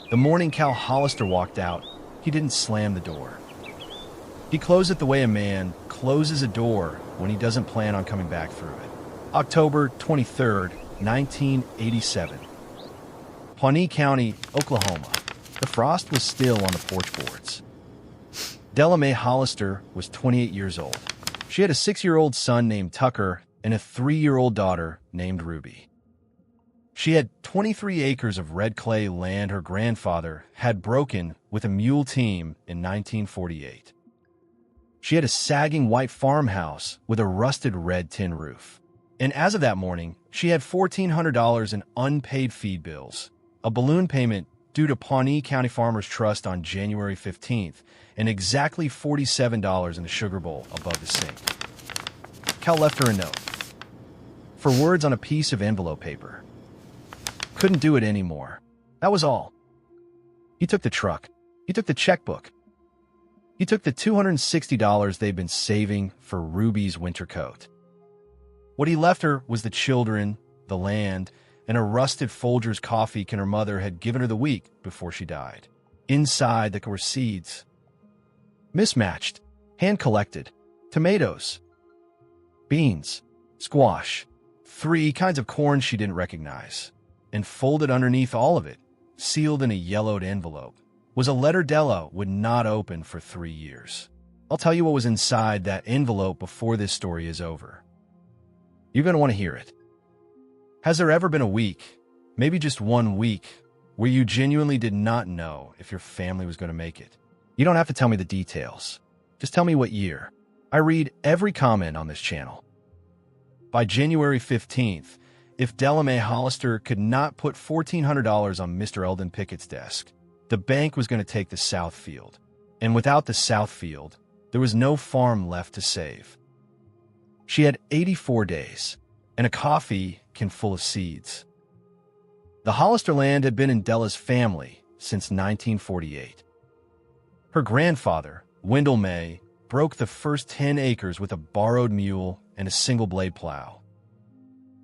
The morning Cal Hollister walked out, he didn't slam the door. He closed it the way a man closes a door when he doesn't plan on coming back through it. October 23rd, 1987. Pawnee County, Oklahoma. The frost was still on the porch boards. Della Mae Hollister was 28 years old. She had a 6-year-old son named Tucker and a 3-year-old daughter named Ruby. She had 23 acres of red clay land her grandfather had broken with a mule team in 1948. She had a sagging white farmhouse with a rusted red tin roof. And as of that morning, she had $1,400 in unpaid feed bills, a balloon payment due to Pawnee County Farmers Trust on January 15th, and exactly $47 in the sugar bowl above the sink. Cal left her a note for words on a piece of envelope paper. Couldn't do it anymore. That was all. He took the truck. He took the checkbook. He took the $260 they'd been saving for Ruby's winter coat. What he left her was the children, the land, and a rusted Folgers coffee can her mother had given her the week before she died. Inside there were seeds. Mismatched, hand-collected, tomatoes, beans, squash, 3 kinds of corn she didn't recognize. And folded underneath all of it, sealed in a yellowed envelope, was a letter Della would not open for 3 years. I'll tell you what was inside that envelope before this story is over. You're going to want to hear it. Has there ever been a week, maybe just 1 week, where you genuinely did not know if your family was going to make it? You don't have to tell me the details. Just tell me what year. I read every comment on this channel. By January 15th, if Della Mae Hollister could not put $1,400 on Mr. Eldon Pickett's desk, the bank was going to take the south field. And without the south field, there was no farm left to save. She had 84 days, and a coffee can full of seeds. The Hollister land had been in Della's family since 1948. Her grandfather, Wendell May, broke the first 10 acres with a borrowed mule and a single-blade plow.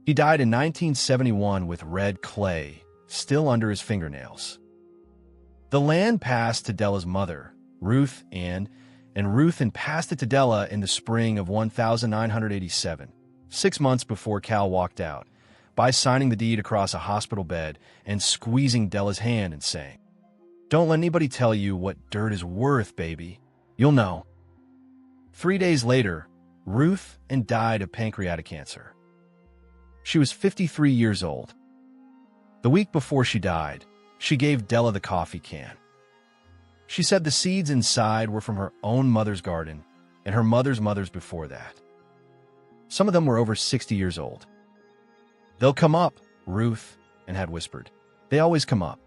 He died in 1971 with red clay still under his fingernails. The land passed to Della's mother, Ruth Ann, and Ruth Ann passed it to Della in the spring of 1987, 6 months before Cal walked out, by signing the deed across a hospital bed and squeezing Della's hand and saying, "Don't let anybody tell you what dirt is worth, baby. You'll know." 3 days later, Ruth Ann died of pancreatic cancer. She was 53 years old. The week before she died, she gave Della the coffee can. She said the seeds inside were from her own mother's garden and her mother's mother's before that. Some of them were over 60 years old. "They'll come up," Ruth Ann had whispered. "They always come up.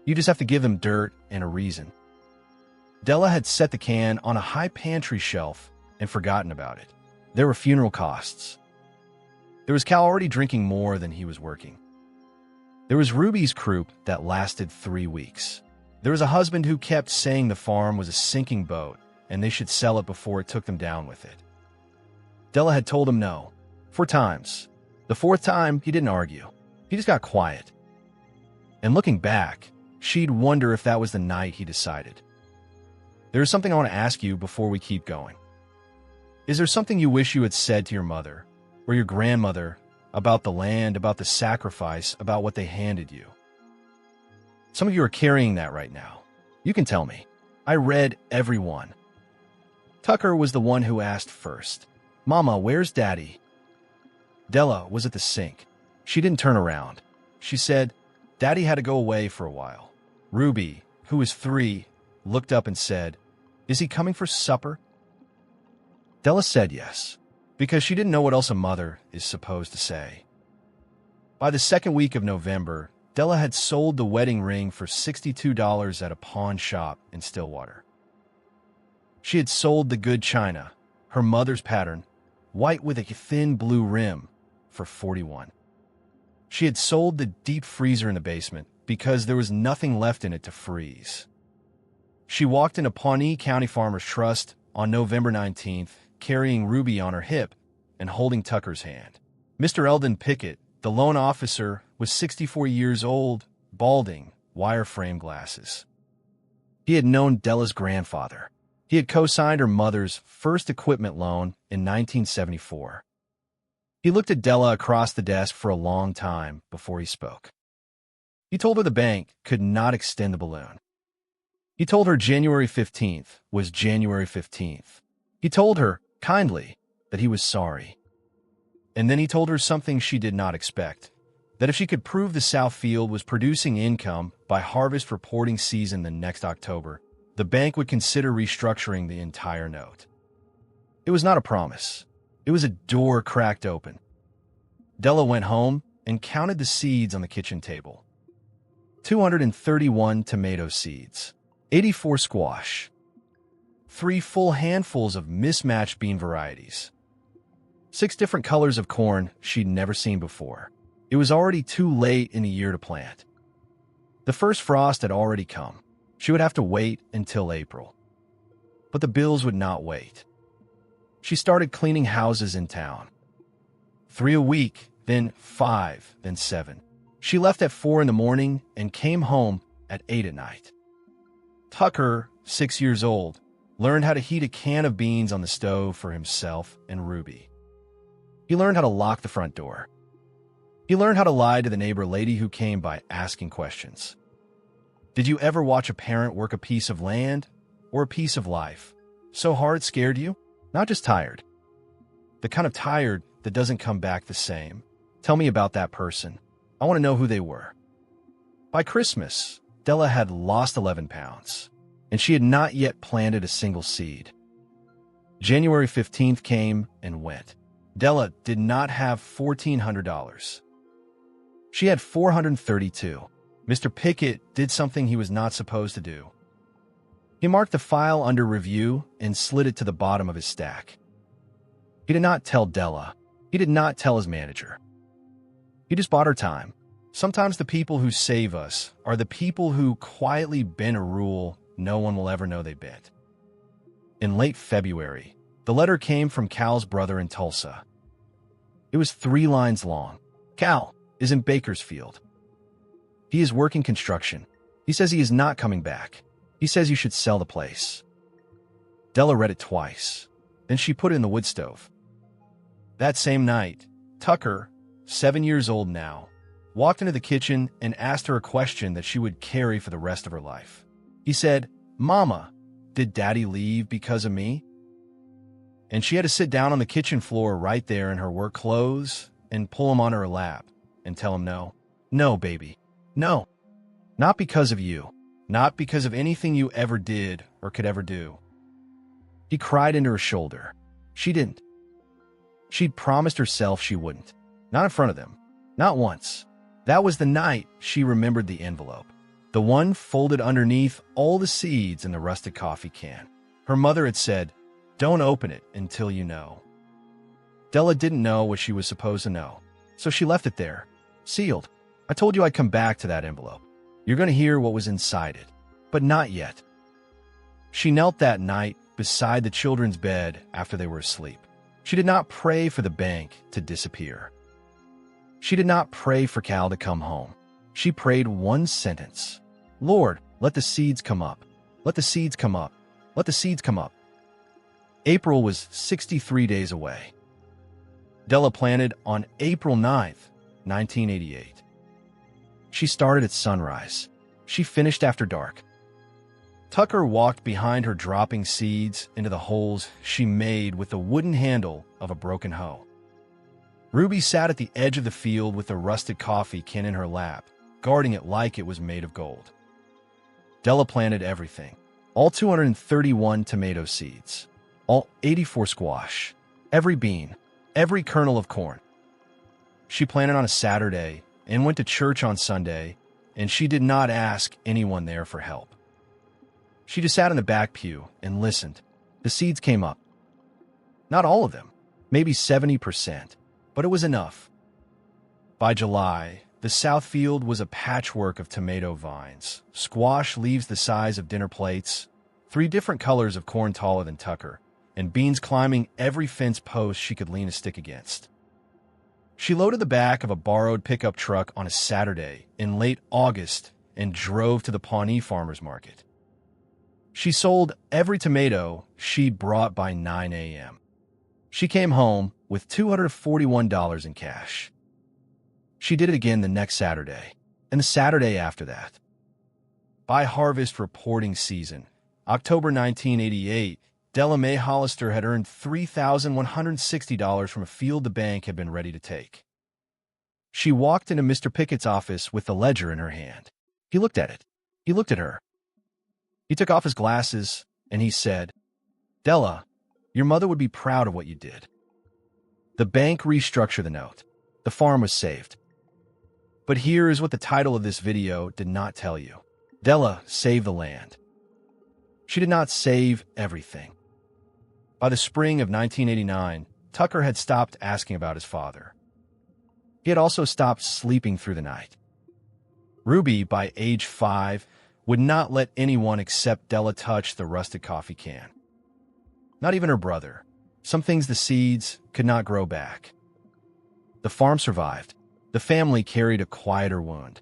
You just have to give them dirt and a reason." Della had set the can on a high pantry shelf and forgotten about it. There were funeral costs. There was Cal already drinking more than he was working. There was Ruby's croup that lasted 3 weeks. There was a husband who kept saying the farm was a sinking boat and they should sell it before it took them down with it. Della had told him no 4 times. The 4th time, he didn't argue. He just got quiet. And looking back, she'd wonder if that was the night he decided. There is something I want to ask you before we keep going. Is there something you wish you had said to your mother or your grandmother about the land, about the sacrifice, about what they handed you? Some of you are carrying that right now. You can tell me. I read every one. Tucker was the one who asked first, "Mama, where's Daddy?" Della was at the sink. She didn't turn around. She said, "Daddy had to go away for a while." Ruby, who was 3, looked up and said, "Is he coming for supper?" Della said yes, because she didn't know what else a mother is supposed to say. By the 2nd week of November, Della had sold the wedding ring for $62 at a pawn shop in Stillwater. She had sold the good china, her mother's pattern, white with a thin blue rim, for $41. She had sold the deep freezer in the basement because there was nothing left in it to freeze. She walked into Pawnee County Farmers Trust on November 19th, carrying Ruby on her hip and holding Tucker's hand. Mr. Eldon Pickett, the loan officer, was 64 years old, balding, wire-frame glasses. He had known Della's grandfather. He had co-signed her mother's first equipment loan in 1974. He looked at Della across the desk for a long time before he spoke. He told her the bank could not extend the balloon. He told her January 15th was January 15th. He told her, kindly, that he was sorry. And then he told her something she did not expect, that if she could prove the South Field was producing income by harvest reporting season the next October, the bank would consider restructuring the entire note. It was not a promise. It was a door cracked open. Della went home and counted the seeds on the kitchen table. 231 tomato seeds, 84 squash, 3 full handfuls of mismatched bean varieties, 6 different colors of corn she'd never seen before. It was already too late in the year to plant. The first frost had already come. She would have to wait until April. But the bills would not wait. She started cleaning houses in town. 3 a week, then 5, then 7. She left at 4 in the morning and came home at 8 at night. Tucker, 6 years old, learned how to heat a can of beans on the stove for himself and Ruby. He learned how to lock the front door. He learned how to lie to the neighbor lady who came by asking questions. Did you ever watch a parent work a piece of land or a piece of life so hard it scared you? Not just tired. The kind of tired that doesn't come back the same. Tell me about that person. I want to know who they were. By Christmas, Della had lost 11 pounds, and she had not yet planted a single seed. January 15th came and went. Della did not have $1,400. She had $432. Mr. Pickett did something he was not supposed to do. He marked the file under review and slid it to the bottom of his stack. He did not tell Della. He did not tell his manager. He just bought her time. Sometimes the people who save us are the people who quietly bend a rule no one will ever know they bent. In late February, the letter came from Cal's brother in Tulsa. It was 3 lines long. Cal is in Bakersfield. He is working construction. He says he is not coming back. He says you should sell the place. Della read it twice. Then she put it in the wood stove. That same night, Tucker, 7 years old now, walked into the kitchen and asked her a question that she would carry for the rest of her life. He said, "Mama, did Daddy leave because of me?" And she had to sit down on the kitchen floor right there in her work clothes and pull him onto her lap and tell him no. No, baby. No. Not because of you. Not because of anything you ever did or could ever do. He cried into her shoulder. She didn't. She'd promised herself she wouldn't. Not in front of them. Not once. That was the night she remembered the envelope. The one folded underneath all the seeds in the rusted coffee can. Her mother had said, "Don't open it until you know." Della didn't know what she was supposed to know, so she left it there, sealed. I told you I'd come back to that envelope. You're going to hear what was inside it, but not yet. She knelt that night beside the children's bed after they were asleep. She did not pray for the bank to disappear. She did not pray for Cal to come home. She prayed one sentence. Lord, let the seeds come up. Let the seeds come up. Let the seeds come up. April was 63 days away. Della planted on April 9th, 1988. She started at sunrise. She finished after dark. Tucker walked behind her, dropping seeds into the holes she made with the wooden handle of a broken hoe. Ruby sat at the edge of the field with the rusted coffee can in her lap, guarding it like it was made of gold. Della planted everything. All 231 tomato seeds. All 84 squash. Every bean. Every kernel of corn. She planted on a Saturday and went to church on Sunday, and she did not ask anyone there for help. She just sat in the back pew and listened. The seeds came up. Not all of them, maybe 70%, but it was enough. By July, the south field was a patchwork of tomato vines, squash leaves the size of dinner plates, 3 different colors of corn taller than Tucker, and beans climbing every fence post she could lean a stick against. She loaded the back of a borrowed pickup truck on a Saturday in late August and drove to the Pawnee Farmers Market. She sold every tomato she brought by 9 a.m. She came home with $241 in cash. She did it again the next Saturday, and the Saturday after that. By harvest reporting season, October 1988, Della Mae Hollister had earned $3,160 from a field the bank had been ready to take. She walked into Mr. Pickett's office with the ledger in her hand. He looked at it. He looked at her. He took off his glasses, and he said, "Della, your mother would be proud of what you did." The bank restructured the note. The farm was saved. But here is what the title of this video did not tell you. Della saved the land. She did not save everything. By the spring of 1989, Tucker had stopped asking about his father. He had also stopped sleeping through the night. Ruby, by age 5, would not let anyone except Della touch the rusted coffee can. Not even her brother. Some things the seeds could not grow back. The farm survived. The family carried a quieter wound.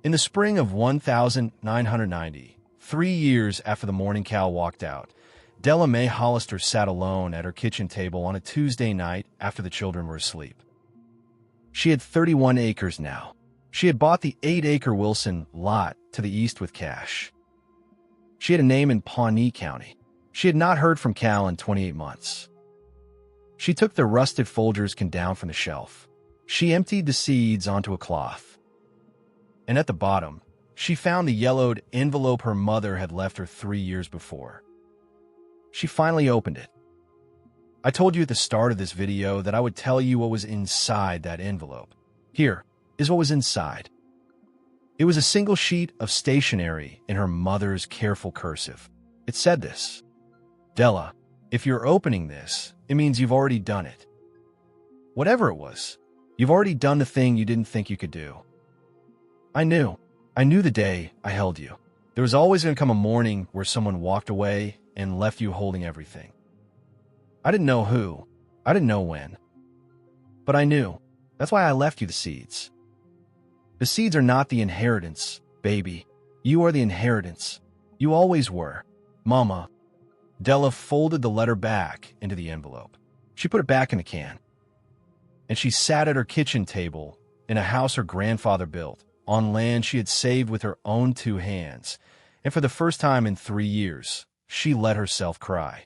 In the spring of 1990, 3 years after the morning cow walked out, Della Mae Hollister sat alone at her kitchen table on a Tuesday night after the children were asleep. She had 31 acres now. She had bought the 8-acre Wilson lot to the east with cash. She had a name in Pawnee County. She had not heard from Cal in 28 months. She took the rusted Folgers can down from the shelf. She emptied the seeds onto a cloth. And at the bottom, she found the yellowed envelope her mother had left her 3 years before. She finally opened it. I told you at the start of this video that I would tell you what was inside that envelope. Here is what was inside. It was a single sheet of stationery in her mother's careful cursive. It said this: "Della, if you're opening this, it means you've already done it. Whatever it was, you've already done the thing you didn't think you could do." I knew the day I held you. There was always going to come a morning where someone walked away and left you holding everything. I didn't know who. I didn't know when. But I knew. That's why I left you the seeds. The seeds are not the inheritance, baby. You are the inheritance. You always were. Mama. Della folded the letter back into the envelope. She put it back in the can. And she sat at her kitchen table in a house her grandfather built, on land she had saved with her own 2 hands. And for the first time in 3 years, she let herself cry.